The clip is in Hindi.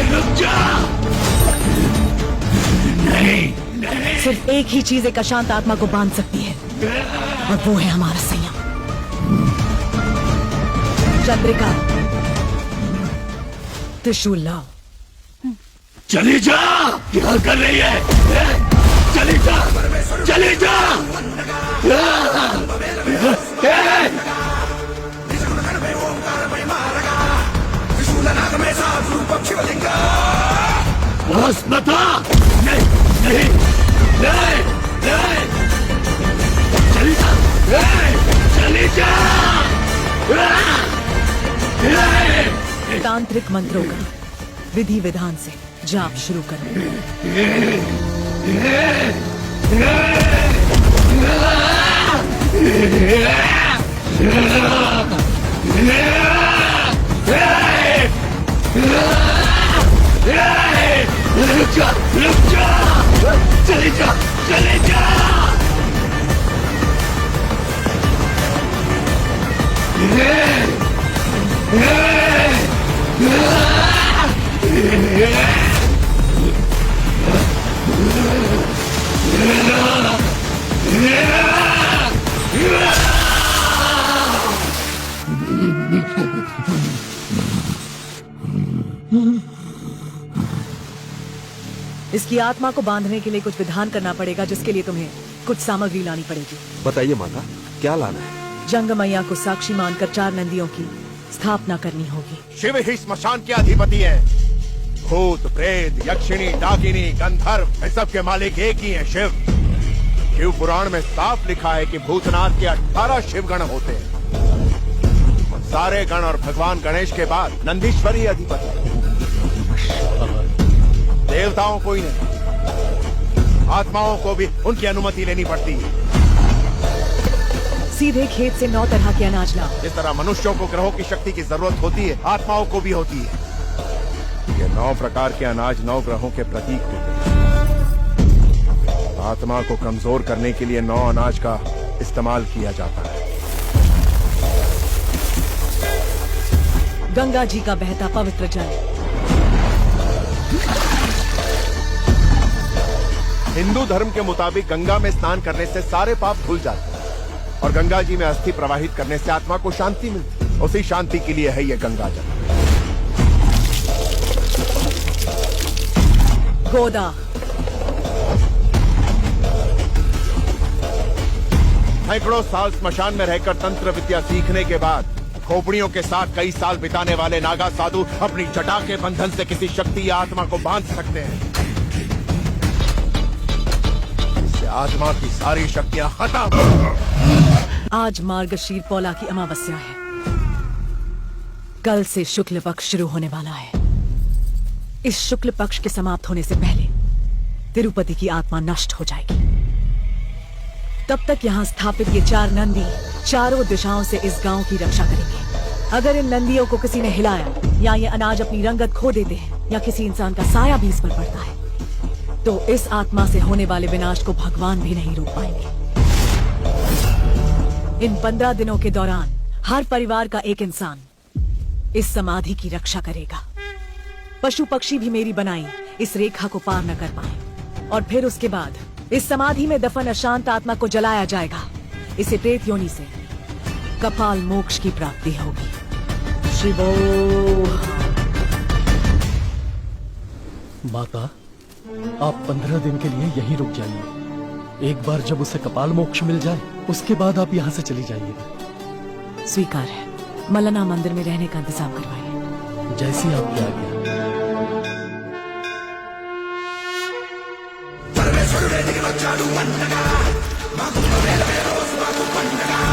रुक जा। नहीं, सिर्फ एक ही चीज एक अशांत आत्मा को बांध सकती है, और वो है हमारा संयम। चंद्रिका, त्रिशूल लाओ। चली जा। क्या कर रही है? चली जा, चली जा। बस बता। नहीं, नहीं, नहीं, नहीं। चली जा, चली जा। तांत्रिक मंत्रों का विधि विधान से जाप शुरू करो। रुक जा, रुक जा। चली जा, चली जा। इसकी आत्मा को बांधने के लिए कुछ विधान करना पड़ेगा, जिसके लिए तुम्हें कुछ सामग्री लानी पड़ेगी। बताइए माता, क्या लाना है? जंग मैया को साक्षी मानकर 4 नंदियों की स्थापना करनी होगी। शिव ही स्मशान के अधिपति है। भूत, प्रेत, यक्षिणी, डाकिनी, गंधर्व, इन सब के मालिक एक ही है, शिव। शिव पुराण में साफ लिखा है कि भूतनाथ के 18 शिवगण होते हैं। सारे गण और भगवान गणेश के बाद नंदीश्वर ही अधिपति है। देवताओं को ही नहीं, आत्माओं को भी उनकी अनुमति लेनी पड़ती है। सीधे खेत से 9 तरह के अनाज लाओ। जिस तरह मनुष्यों को ग्रहों की शक्ति की जरूरत होती है, आत्माओं को भी होती है। ये 9 प्रकार के अनाज 9 ग्रहों के प्रतीक होते हैं। आत्मा को कमजोर करने के लिए 9 अनाज का इस्तेमाल किया जाता है। गंगा जी का बहता पवित्र जल। हिंदू धर्म के मुताबिक गंगा में स्नान करने से सारे पाप धुल जाते हैं, और गंगा जी में अस्थि प्रवाहित करने से आत्मा को शांति मिलती है। उसी शांति के लिए है ये गंगा जल। गोदा, सैकड़ों साल स्मशान में रहकर तंत्र विद्या सीखने के बाद खोपड़ियों के साथ कई साल बिताने वाले नागा साधु अपनी जटा के बंधन से किसी शक्ति या आत्मा को बांध सकते हैं। इससे आत्मा की सारी शक्तियां खत्म। आज मार्गशीर पौला की अमावस्या है। कल से शुक्ल पक्ष शुरू होने वाला है। इस शुक्ल पक्ष के समाप्त होने से पहले तिरुपति की आत्मा नष्ट हो जाएगी। तब तक यहाँ स्थापित ये 4 नंदी चारों दिशाओं से इस गांव की रक्षा करेंगे। अगर इन नंदियों को किसी ने हिलाया, या ये अनाज अपनी रंगत खो देते हैं, या किसी इंसान का साया भी इस पर पड़ता है, तो इस आत्मा से होने वाले विनाश को भगवान भी नहीं रोक पाएंगे। इन 15 दिनों के दौरान हर परिवार का एक इंसान इस समाधि की रक्षा करेगा। पशु पक्षी भी मेरी बनाई इस रेखा को पार न कर पाए। और फिर उसके बाद इस समाधि में दफन अशांत आत्मा को जलाया जाएगा। इसे प्रेत योनि से कपाल मोक्ष की प्राप्ति होगी। शिवो। माता, आप 15 दिन के लिए यहीं रुक जाइए। एक बार जब उसे कपाल मोक्ष मिल जाए, उसके बाद आप यहाँ से चली जाइएगा। स्वीकार है। मल्लना मंदिर में रहने का इंतजाम करवाइए। जैसी आपकी आज्ञा। Chalu Mandaga, Magu Mavela Veros, Magu Mandaga.